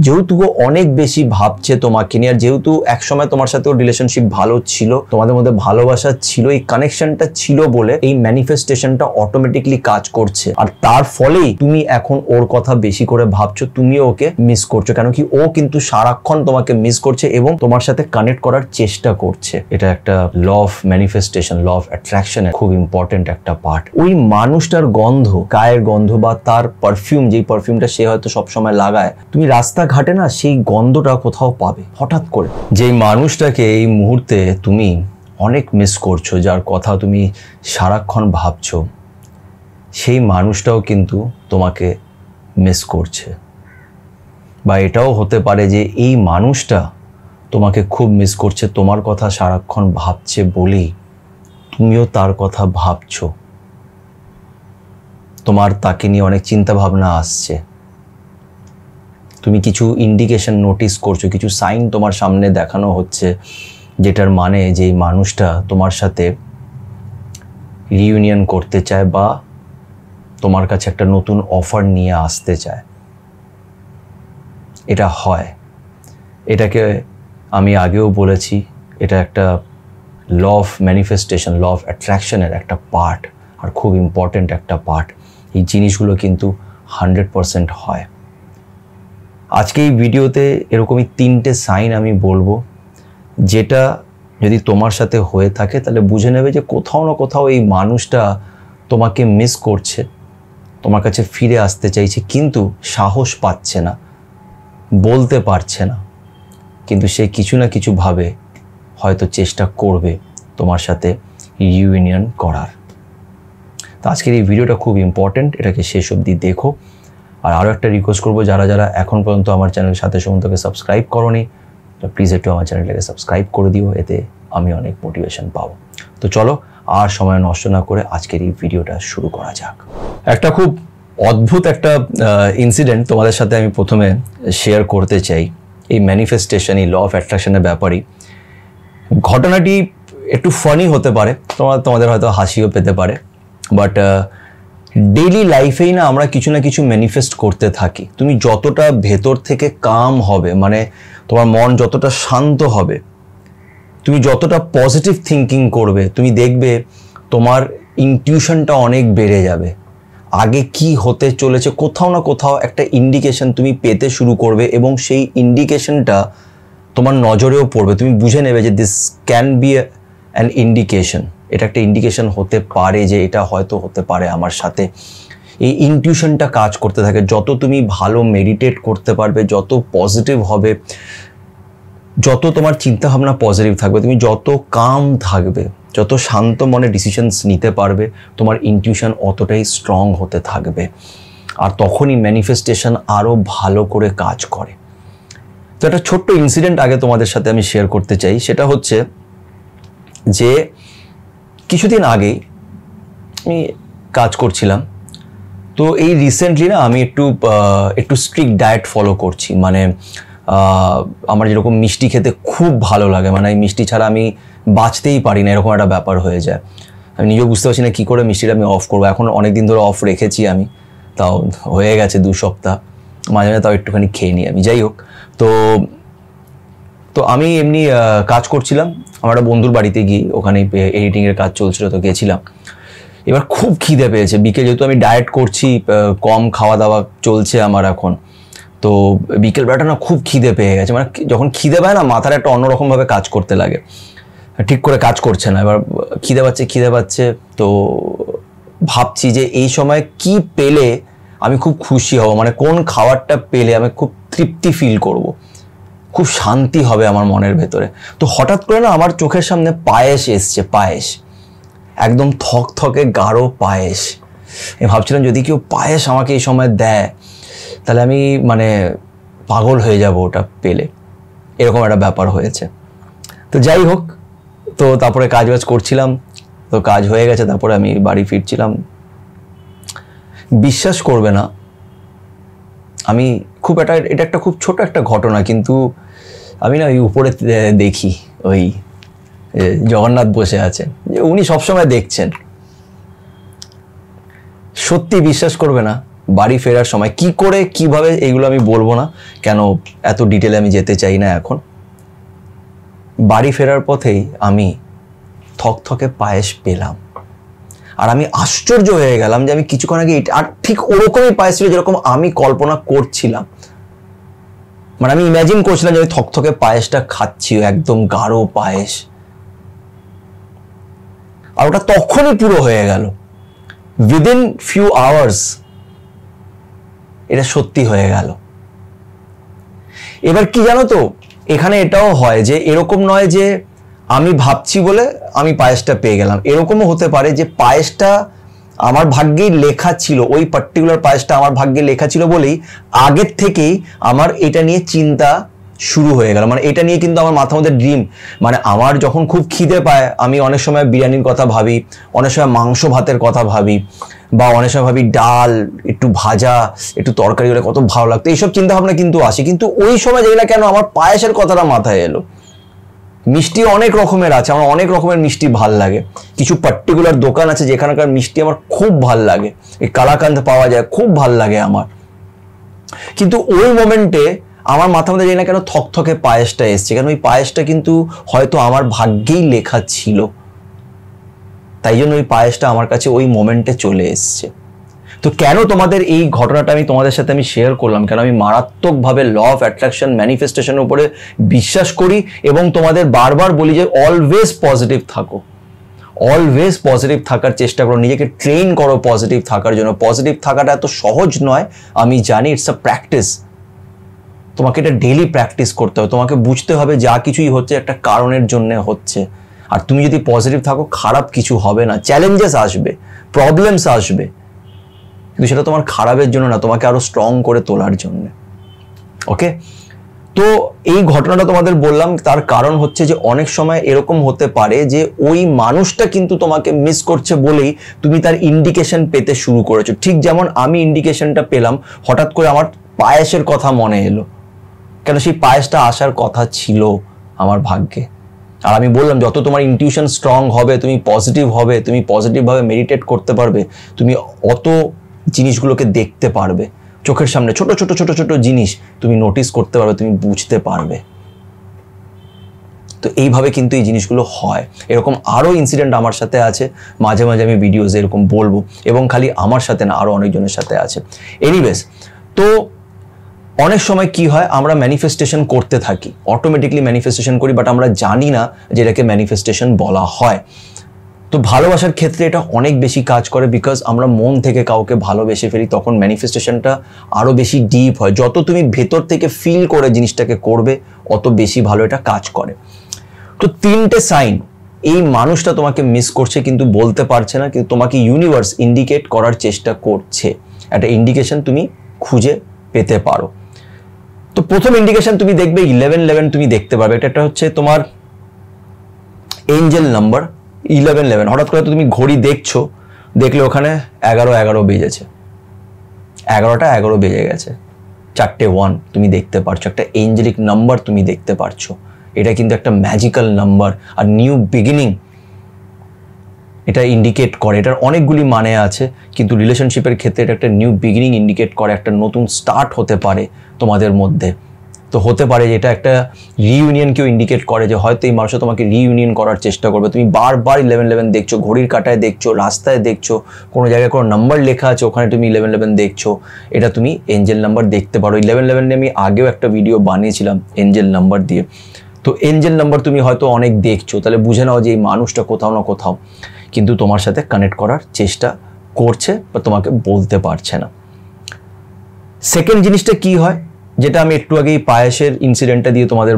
যেহেতু ও অনেক বেশি ভাবছে তোমাকে নিয়ে, আর যেহেতু একসময় তোমার সাথে ওর রিলেশনশিপ ভালো ছিল, তোমাদের মধ্যে ভালোবাসা ছিল, এই কানেকশনটা ছিল বলে এই ম্যানিফেস্টেশনটা অটোমেটিকলি কাজ করছে। আর তার ফলেই তুমি এখন ওর কথা বেশি করে ভাবছো, তুমিও ওকে মিস করছো। কেন কি ও কিন্তু সারাক্ষণ তোমাকে মিস করছে এবং তোমার সাথে কানেক্ট করার চেষ্টা করছে। এটা একটা law of manifestation, law of অ্যাট্রাকশনের খুব ইম্পর্টেন্ট একটা পার্ট। ওই মানুষটার গন্ধ, গায়ের গন্ধ বা তার পারফিউম, যেই পারফিউমটা সে হয়তো সবসময় লাগায়, তুমি রাস্তাঘাটে না সেই গন্ধটা কোথাও পাবে হঠাৎ করে। যেই মানুষটাকে এই মুহূর্তে তুমি অনেক মিস করছো, যার কথা তুমি সারাক্ষণ ভাবছো, সেই মানুষটাও কিন্তু তোমাকে মিস করছে। বা এটাও হতে পারে যে এই মানুষটা তোমাকে খুব মিস করছে, তোমার কথা সারাক্ষণ ভাবছে বলেই তুমিও তার কথা ভাবছো। তোমার তাকে নিয়ে অনেক চিন্তা ভাবনা আসছে, তুমি কিছু ইন্ডিকেশন নোটিস করছো, কিছু সাইন তোমার সামনে দেখানো হচ্ছে, যেটার মানে যে এই মানুষটা তোমার সাথে রিইউনিয়ন করতে চায় বা তোমার কাছে একটা নতুন অফার নিয়ে আসতে চায়। এটা হয়, এটাকে আমি আগেও বলেছি, এটা একটা law of manifestation, law of অ্যাট্রাকশনের একটা পার্ট, আর খুব ইম্পর্টেন্ট একটা পার্ট। এই জিনিসগুলো কিন্তু 100% হয়। আজকে এই ভিডিওতে এরকমই 3টে সাইন আমি বলবো, যেটা যদি তোমার সাথে হয়ে থাকে তাহলে বুঝে নেবে যে কোথাও না কোথাও এই মানুষটা তোমাকে মিস করছে, তোমার কাছে ফিরে আসতে চাইছে, কিন্তু সাহস পাচ্ছে না, বলতে পারছে না, কিন্তু সে কিছু না কিছু ভাবে হয়তো চেষ্টা করবে তোমার সাথে রিইউনিয়ন করার। তো আজকের এই ভিডিওটা খুব ইম্পর্টেন্ট, এটাকে শেষ অবধি দেখো। আর আরও একটা রিকোয়েস্ট করবো, যারা যারা এখন পর্যন্ত আমার চ্যানেল সাথে সম্বন্ধকে সাবস্ক্রাইব করোনি, তো প্লিজ একটু আমার চ্যানেলটাকে সাবস্ক্রাইব করে দিও, এতে আমি অনেক মোটিভেশন পাবো। তো চলো আর সময় নষ্ট না করে আজকের এই ভিডিওটা শুরু করা যাক। একটা খুব অদ্ভুত একটা ইনসিডেন্ট তোমাদের সাথে আমি প্রথমে শেয়ার করতে চাই এই ম্যানিফেস্টেশন, এই ল অফ অ্যাট্রাকশনের ব্যাপারই। ঘটনাটি একটু ফানি হতে পারে, তোমাদের হয়তো হাসিও পেতে পারে, বাট ডেইলি লাইফেই না আমরা কিছু না কিছু ম্যানিফেস্ট করতে থাকি। তুমি যতটা ভেতর থেকে কাম হবে, মানে তোমার মন যতটা শান্ত হবে, তুমি যতটা পজিটিভ থিঙ্কিং করবে, তুমি দেখবে তোমার ইনটিউশনটা অনেক বেড়ে যাবে। আগে কি হতে চলেছে কোথাও না কোথাও একটা ইন্ডিকেশন তুমি পেতে শুরু করবে, এবং সেই ইন্ডিকেশনটা তোমার নজরেও পড়বে। তুমি বুঝে নেবে যে this can be an indication, এটা একটা ইন্ডিকেশন হতে পারে যে এটা হয়তো হতে পারে আমার সাথে। এই ইনটিউশনটা কাজ করতে থাকে। যত তুমি ভালো মেডিটেট করতে পারবে, যত পজিটিভ হবে, যত তোমার চিন্তাভাবনা পজিটিভ থাকবে, তুমি যত কাম থাকবে, যত শান্ত মনে ডিসিশনস নিতে পারবে, তোমার ইনটিউশন অতটাই স্ট্রং হতে থাকবে, আর তখনই ম্যানিফেস্টেশন আরও ভালো করে কাজ করে। তো একটা ছোট্ট ইনসিডেন্ট আগে তোমাদের সাথে আমি শেয়ার করতে চাই। সেটা হচ্ছে যে কিছুদিন আগেই আমি কাজ করছিলাম, তো এই রিসেন্টলি না আমি একটু স্ট্রিক্ট ডায়েট ফলো করছি। মানে আমার যেরকম মিষ্টি খেতে খুব ভালো লাগে, মানে এই মিষ্টি ছাড়া আমি বাঁচতেই পারি না, এরকম একটা ব্যাপার হয়ে যায়। আমি নিজেও বুঝতে পারছি না কী করে মিষ্টিটা আমি অফ করবো। এখন অনেক দিন ধরে অফ রেখেছি আমি, তাও হয়ে গেছে 2 সপ্তাহ, মাঝে মাঝে তাও একটুখানি খেয়ে নিই আমি। যাই হোক, তো আমি এমনি কাজ করছিলাম আমার একটা বন্ধুর বাড়িতে গিয়ে, ওখানে এডিটিংয়ের কাজ চলছিল, তো গেছিলাম। এবার খুব খিদে পেয়েছে বিকেল, যেহেতু আমি ডায়েট করছি, কম খাওয়া দাওয়া চলছে আমার এখন, তো বিকেলবেলাটা না খুব খিদে পেয়ে গেছে। মানে যখন খিদে পায় না, মাথার একটা অন্যরকমভাবে কাজ করতে লাগে, ঠিক করে কাজ করছে না। এবার খিদে পাচ্ছে, তো ভাবছি যে এই সময় কি পেলে আমি খুব খুশি হব, মানে কোন খাবারটা পেলে আমি খুব তৃপ্তি ফিল করব, খুব শান্তি হবে আমার মনের ভেতরে। তো হঠাৎ করে না আমার চোখের সামনে পায়েস এসছে, পায়েস, একদম থকথকে গাঢ় পায়েস। আমি ভাবছিলাম যদি কেউ পায়েস আমাকে এই সময় দেয় তাহলে আমি মানে পাগল হয়ে যাব ওটা পেলে, এরকম একটা ব্যাপার হয়েছে। তো যাই হোক, তো তারপরে কাজ করছিলাম, তো কাজ হয়ে গেছে, তারপরে আমি বাড়ি ফিরছিলাম। বিশ্বাস করবে না, আমি এটা একটা খুব ছোট একটা ঘটনা, কিন্তু আমি না ওই উপরে দেখি ওই জগন্নাথ বসে আছেন, উনি সবসময় দেখছেন। সত্যি বিশ্বাস করবে না, বাড়ি ফেরার সময় কি করে কিভাবে এইগুলো আমি বলবো না, কেন এত ডিটেলে আমি যেতে চাই না এখন। বাড়ি ফেরার পথেই আমি থকথকে পায়েস পেলাম, আর আমি আশ্চর্য হয়ে গেলাম যে আমি কিছুক্ষণ আগে আর ঠিক ওরকমই পায়েস ছিল যেরকম আমি কল্পনা করছিলাম। মানে আমি ইমাজিন করছিলাম যে আমি থকথকে পায়েসটা খাচ্ছি, একদম গাঢ় পায়েস, আর ওটা তখনই পুরো হয়ে গেল, উইদিন ফিউ আওয়ার্স এটা সত্যি হয়ে গেল। এবার কি জানো তো, এখানে এটাও হয় যে এরকম নয় যে আমি ভাবছি বলে আমি পায়েসটা পেয়ে গেলাম, এরকমও হতে পারে যে পায়েসটা আমার ভাগ্যেই লেখা ছিল, ওই পার্টিকুলার পায়েসটা আমার ভাগ্যে লেখা ছিল বলেই আগের থেকেই আমার এটা নিয়ে চিন্তা শুরু হয়ে গেল। মানে এটা নিয়ে কিন্তু আমার মাথার মধ্যে ড্রিম, মানে আমার যখন খুব খিদে পায় আমি অনেক সময় বিরিয়ানির কথা ভাবি, অনেক সময় মাংস ভাতের কথা ভাবি, বা অনেক সময় ভাবি ডাল, একটু ভাজা, একটু তরকারি হলে কত ভালো লাগতো, এইসব চিন্তা ভাবনা কিন্তু আসে। কিন্তু ওই সময় জানি না কেন আমার পায়েসের কথাটা মাথায় এলো। মিষ্টি অনেক রকমের আছে, আমার অনেক রকমের মিষ্টি ভাল লাগে, কিছু পার্টিকুলার দোকান আছে যেখানকার মিষ্টি আমার খুব ভাল লাগে, এই কালাকান্দ পাওয়া যায়, খুব ভাল লাগে আমার। কিন্তু ওই মোমেন্টে আমার মাথার মধ্যে জানি না কেন থকথকে পায়েসটা এসছে, কেন ওই পায়েসটা কিন্তু হয়তো আমার ভাগ্যেই লেখা ছিল, তাই জন্য ওই পায়েসটা আমার কাছে ওই মোমেন্টে চলে এসছে। তো কেন তোমাদের এই ঘটনাটা আমি তোমাদের সাথে আমি শেয়ার করলাম, কেন আমি মারাত্মকভাবে ল অফ অ্যাট্রাকশন ম্যানিফেস্টেশনের উপরে বিশ্বাস করি এবং তোমাদের বারবার বলি যে অলওয়েজ পজিটিভ থাকো, অলওয়েজ পজিটিভ থাকার চেষ্টা করো, নিজেকে ট্রেন করো পজিটিভ থাকার জন্য। পজিটিভ থাকাটা এত সহজ নয় আমি জানি, ইটস আ প্র্যাকটিস, তোমাকে এটা ডেইলি প্র্যাকটিস করতে হবে, তোমাকে বুঝতে হবে যা কিছুই হচ্ছে একটা কারণের জন্য হচ্ছে। আর তুমি যদি পজিটিভ থাকো খারাপ কিছু হবে না, চ্যালেঞ্জেস আসবে, প্রবলেমস আসবে, কিন্তু সেটা তোমার খারাপের জন্য না, তোমাকে আরো স্ট্রং করে তোলার জন্য। ওকে, তো এই ঘটনাটা তোমাদের বললাম তার কারণ হচ্ছে যে অনেক সময় এরকম হতে পারে যে ওই মানুষটা কিন্তু তোমাকে মিস করছে বলেই তুমি তার ইন্ডিকেশন পেতে শুরু করেছো। ঠিক যেমন আমি ইন্ডিকেশনটা পেলাম, হঠাৎ করে আমার পায়েসের কথা মনে এলো, কেন সেই পায়েসটা আসার কথা ছিল আমার ভাগ্যে। আর আমি বললাম যত তোমার ইনটিউশন স্ট্রং হবে, তুমি পজিটিভ হবে, তুমি পজিটিভভাবে মেডিটেট করতে পারবে, তুমি অত জিনিসগুলোকে দেখতে পারবে, চোখের সামনে ছোট ছোট ছোট ছোট জিনিস তুমি নোটিস করতে পারবে, তুমি বুঝতে পারবে। তো এইভাবে কিন্তু এই জিনিসগুলো হয়। এরকম আরও ইনসিডেন্ট আমার সাথে আছে, মাঝে মাঝে আমি ভিডিওতে এরকম বলবো, এবং খালি আমার সাথে না, আরও অনেকজনের সাথে আছে। এনিওয়েজ, তো অনেক সময় কি হয়, আমরা ম্যানিফেস্টেশন করতে থাকি, অটোমেটিকলি ম্যানিফেস্টেশন করি, বাট আমরা জানি না যে এটাকে ম্যানিফেস্টেশন বলা হয়। তো ভালোবাসার ক্ষেত্রে এটা অনেক বেশি কাজ করে, বিকজ আমরা মন থেকে কাউকে ভালোবেসে ফেলি, তখন ম্যানিফেস্টেশনটা আরও বেশি ডিপ হয়। যত তুমি ভেতর থেকে ফিল করে জিনিসটাকে করবে, অত বেশি ভালো এটা কাজ করে। তো 3টে সাইন, এই মানুষটা তোমাকে মিস করছে কিন্তু বলতে পারছে না, কিন্তু তোমাকে ইউনিভার্স ইন্ডিকেট করার চেষ্টা করছে, একটা ইন্ডিকেশন তুমি খুঁজে পেতে পারো। তো প্রথম ইন্ডিকেশন তুমি দেখবে 1111 তুমি দেখতে পারবে, এটা হচ্ছে তোমার এঞ্জেল নাম্বার 1111। হঠাৎ করে তুমি ঘড়ি দেখছো, দেখলে ওখানে 11:11 বেজেছে, 11টা 11 বেজে গেছে, 4টে 1 তুমি দেখতে পারছো, একটা এঞ্জেলিক নাম্বার তুমি দেখতে পারছো। এটা কিন্তু একটা ম্যাজিক্যাল নাম্বার, আর নিউ বিগিনিং এটা ইন্ডিকেট করে। এটার অনেকগুলি মানে আছে, কিন্তু রিলেশনশিপের ক্ষেত্রে এটা একটা নিউ বিগিনিং ইন্ডিকেট করে, একটা নতুন স্টার্ট হতে পারে তোমাদের মধ্যে। তো হতে পারে যে এটা একটা রিইউনিয়নকেও ইন্ডিকেট করে, যে হয়তো এই মানুষটা তোমাকে রিইউনিয়ন করার চেষ্টা করবে। তুমি বারবার 1111 দেখছো, ঘড়ির কাঁটায় দেখছো, রাস্তায় দেখছো, কোনো জায়গায় কোনো নাম্বার লেখা আছে ওখানে তুমি 1111 দেখছো, এটা তুমি এঞ্জেল নাম্বার দেখতে পারো। 1111 নিয়ে আমি আগেও একটা ভিডিও বানিয়েছিলাম এঞ্জেল নাম্বার দিয়ে। তো এঞ্জেল নাম্বার তুমি হয়তো অনেক দেখছো, তাহলে বুঝে নাও যে এই মানুষটা কোথাও না কোথাও কিন্তু তোমার সাথে কানেক্ট করার চেষ্টা করছে, বা তোমাকে বলতে পারছে না। সেকেন্ড জিনিসটা কি হয়, যেটা আমি একটু আগেই পায়েসের ইনসিডেন্টটা দিয়ে তোমাদের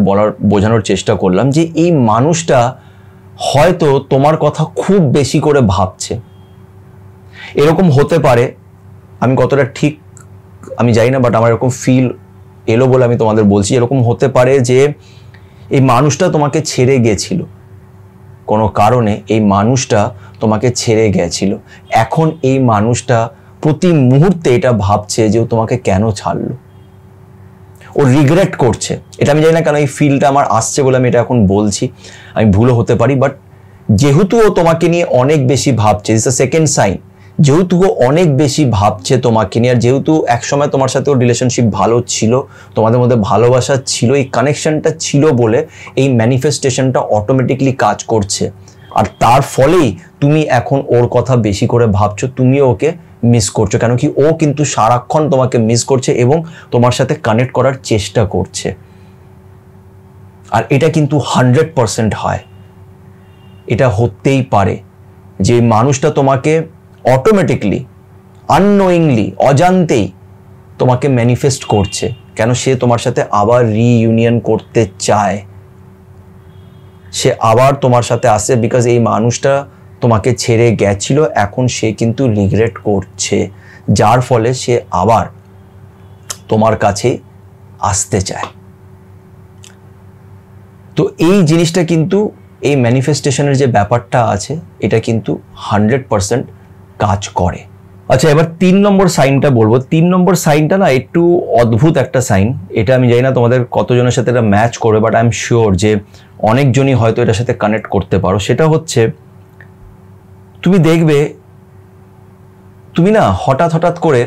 বোঝানোর চেষ্টা করলাম, যে এই মানুষটা হয়তো তোমার কথা খুব বেশি করে ভাবছে। এরকম হতে পারে, আমি কতটা ঠিক আমি জানি না, বাট আমার এরকম ফিল এলো বলে আমি তোমাদের বলছি। এরকম হতে পারে যে এই মানুষটা তোমাকে ছেড়ে গেছিল, কোনো কারণে এই মানুষটা তোমাকে ছেড়ে গেছিল, এখন এই মানুষটা প্রতি মুহূর্তে এটা ভাবছে যে ও তোমাকে কেন ছাড়লো, ও রিগ্রেট করছে। এটা আমি জানি না কেন এই ফিলটা আমার আসছে বলে আমি এটা এখন বলছি, আমি ভুলও হতে পারি, বাট যেহেতু ও তোমাকে নিয়ে অনেক বেশি ভাবছে, ইটস আ সেকেন্ড সাইন যেহেতু ও অনেক বেশি ভাবছে তোমাকে নিয়ে, আর যেহেতু একসময় তোমার সাথে ওর রিলেশনশিপ ভালো ছিল, তোমাদের মধ্যে ভালোবাসা ছিল, এই কানেকশনটা ছিল বলে এই ম্যানিফেস্টেশনটা অটোমেটিকলি কাজ করছে। আর তার ফলেই তুমি এখন ওর কথা বেশি করে ভাবছো, তুমিও ওকে মিস করছো, কেন কি ও কিন্তু সারাক্ষণ তোমাকে মিস করছে এবং তোমার সাথে কানেক্ট করার চেষ্টা করছে। আর এটা কিন্তু 100% হয়, এটা হতেই পারে যে মানুষটা তোমাকে অটোমেটিকলি আননোয়িংলি অজান্তেই তোমাকে ম্যানিফেস্ট করছে, কেন সে তোমার সাথে আবার রিইউনিয়ন করতে চায়, সে আবার তোমার সাথে আসে, বিকজ এই মানুষটা তোমাকে ছেড়ে গেছিল, এখন সে কিন্তু রিগ্রেট করছে, যার ফলে সে আবার তোমার কাছে আসতে চায়। তো এই জিনিসটা কিন্তু এই ম্যানিফেস্টেশনের যে ব্যাপারটা আছে এটা কিন্তু 100% কাজ করে। আচ্ছা, এবার 3 নম্বর সাইনটা বলবো। 3 নম্বর সাইনটা না একটু অদ্ভুত একটা সাইন, এটা আমি জানি না তোমাদের কতজনের সাথে এটা ম্যাচ করবে, বাট আই এম শিওর যে অনেকজনই হয়তো এটার সাথে কানেক্ট করতে পারো। সেটা হচ্ছে তুমি দেখবে তুমি না হঠাৎ করে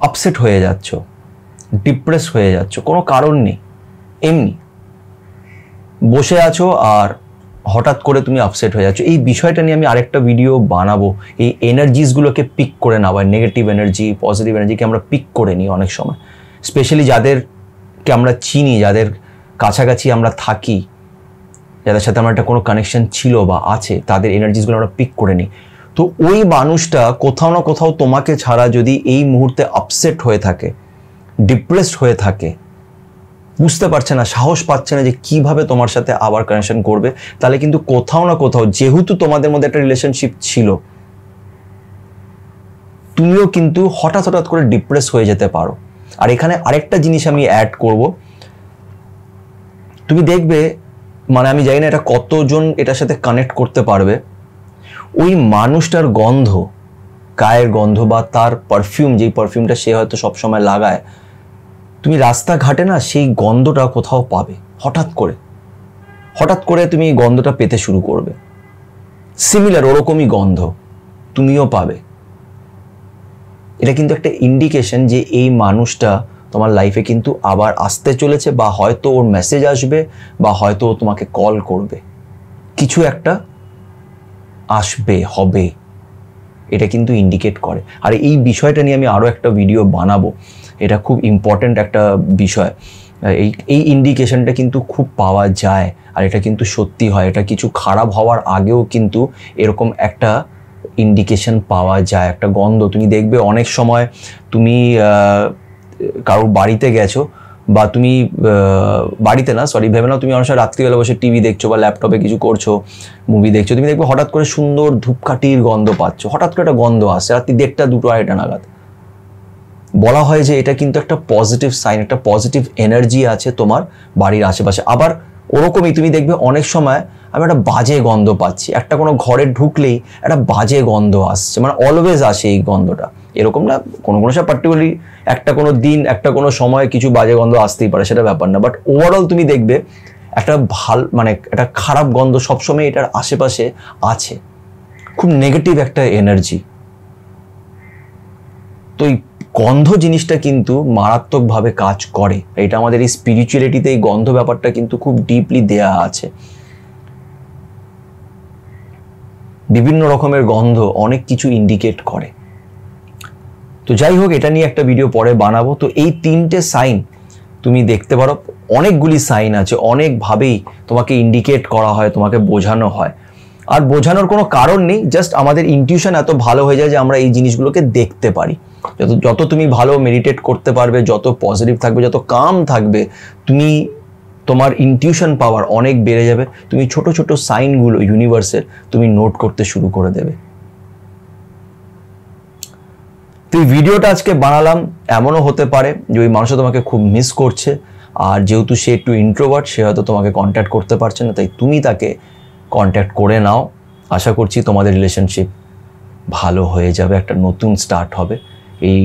আপসেট হয়ে যাচ্ছ, ডিপ্রেস হয়ে যাচ্ছ, কোনো কারণ নেই, এমনি বসে আছো আর হঠাৎ করে তুমি আপসেট হয়ে যাচ্ছ। এই বিষয়টা নিয়ে আমি আরেকটা ভিডিও বানাবো। এই এনার্জিসগুলোকে পিক করে নেওয়া, নেগেটিভ এনার্জি পজিটিভ এনার্জিকে আমরা পিক করে নিই অনেক সময়, স্পেশালি যাদেরকে আমরা চিনি, যাদের কাছাকাছি আমরা থাকি, যাদের সাথে আমার একটা কোনো কানেকশন ছিল বা আছে, তাদের এনার্জিসগুলো আমরা পিক করে নিই। তো ওই মানুষটা কোথাও না কোথাও তোমাকে ছাড়া যদি এই মুহূর্তে আপসেট হয়ে থাকে, ডিপ্রেসড হয়ে থাকে, বুঝতে পারছে না, সাহস পাচ্ছে না যে কিভাবে তোমার সাথে আবার কানেকশন করবে, তাহলে কিন্তু কোথাও না কোথাও, যেহেতু তোমাদের মধ্যে একটা রিলেশনশিপ ছিল, তুমিও কিন্তু হঠাৎ করে ডিপ্রেস হয়ে যেতে পারো। আর এখানে আরেকটা জিনিস আমি অ্যাড করব, তুমি দেখবে, মানে আমি জানি না এটা কতজন এটার সাথে কানেক্ট করতে পারবে, ওই মানুষটার গন্ধ, গায়ের গন্ধ বা তার পারফিউম, যেই পারফিউমটা সে হয়তো সবসময় লাগায়, তুমি রাস্তাঘাটে না সেই গন্ধটা কোথাও পাবে, হঠাৎ করে তুমি এই গন্ধটা পেতে শুরু করবে, সিমিলার ওরকমই গন্ধ তুমিও পাবে। এটা কিন্তু একটা ইন্ডিকেশন যে এই মানুষটা তোমার লাইফে কিন্তু আবার আসতে চলেছে, বা হয়তো ওর মেসেজ আসবে, বা হয়তো ও তোমাকে কল করবে, কিছু একটা আসবে, হবে, এটা কিন্তু ইন্ডিকেট করে। আর এই বিষয়টা নিয়ে আমি আরও একটা ভিডিও বানাবো, এটা খুব ইম্পর্ট্যান্ট একটা বিষয়। এই ইন্ডিকেশনটা কিন্তু খুব পাওয়া যায়, আর এটা কিন্তু সত্যি হয়, এটা কিছু খারাপ হওয়ার আগেও কিন্তু এরকম একটা ইন্ডিকেশন পাওয়া যায়, একটা গন্ধ। তুমি দেখবে অনেক সময় তুমি কারোর বাড়িতে গেছো, বা তুমি বাড়িতে না, সরি, ভেবে নাও তুমি অনেক সময় রাত্রিবেলা বসে টিভি দেখছো বা ল্যাপটপে কিছু করছো, মুভি দেখছো, তুমি দেখবে হঠাৎ করে সুন্দর ধূপকাঠির গন্ধ পাচ্ছ, হঠাৎ করে একটা গন্ধ আসছে রাত্রি 1টা 2টো 2:30 নাগাদ। বলা হয় যে এটা কিন্তু একটা পজিটিভ সাইন, একটা পজিটিভ এনার্জি আছে তোমার বাড়ির আশেপাশে। আবার ওরকমই তুমি দেখবে অনেক সময় আমি একটা বাজে গন্ধ পাচ্ছি, একটা কোনো ঘরে ঢুকলেই একটা বাজে গন্ধ আসছে, মানে অলওয়েজ আসে এই গন্ধটা, এরকম না, কোনো সময় পার্টিকুলারলি একটা কোনো দিন, একটা কোনো সময় কিছু বাজে গন্ধ আসতেই পারে, সেটা ব্যাপার না, বাট ওভারঅল তুমি দেখবে একটা মানে একটা খারাপ গন্ধ সবসময় এটার আশেপাশে আছে, খুব নেগেটিভ একটা এনার্জি। তো এই গন্ধ জিনিসটা কিন্তু মারাত্মকভাবে কাজ করে, এটা আমাদের এই স্পিরিচুয়ালিটিতে এই গন্ধ ব্যাপারটা কিন্তু খুব ডিপলি দেয়া আছে। বিভিন্ন রকমের গন্ধ অনেক কিছু ইন্ডিকেট করে। তো যাই হোক, এটা নিয়ে একটা ভিডিও পরে বানাবো। তো এই 3টে সাইন তুমি দেখতে পারো, অনেকগুলি সাইন আছে, অনেকভাবেই তোমাকে ইন্ডিকেট করা হয়, তোমাকে বোঝানো হয়, আর বোঝানোর কোনো কারণ নেই, জাস্ট আমাদের ইনটিউশন এত ভালো হয়ে যায় যে আমরা এই জিনিসগুলোকে দেখতে পারি। যত তুমি ভালো মেডিটেট করতে পারবে, যত পজিটিভ থাকবে, যত কাম থাকবে, তোমার ইনটিউশন পাওয়ার অনেক বেড়ে যাবে, তুমি ছোট ছোট সাইনগুলো ইউনিভার্সের তুমি নোট করতে শুরু করে দেবে। তো এই ভিডিওটা আজকে বানালাম, এমনও হতে পারে যে ওই মানুষটা তোমাকে খুব মিস করছে, আর যেহেতু সে একটু ইন্ট্রোভার্ট, সে হয়তো তোমাকে কন্ট্যাক্ট করতে পারছে না, তাই তুমি তাকে কন্ট্যাক্ট করে নাও। আশা করছি তোমাদের রিলেশনশিপ ভালো হয়ে যাবে, একটা নতুন স্টার্ট হবে। এই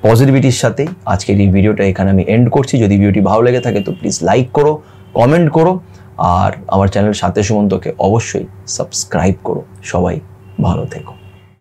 পজিটিভিটির সাথেই আজকের এই ভিডিওটা এখানে আমি এন্ড করছি। যদি ভিডিওটি ভালো লেগে থাকে তো প্লিজ লাইক করো, কমেন্ট করো, আর আমার চ্যানেল সাথে সুমন্তকে অবশ্যই সাবস্ক্রাইব করো। সবাই ভালো থেকো।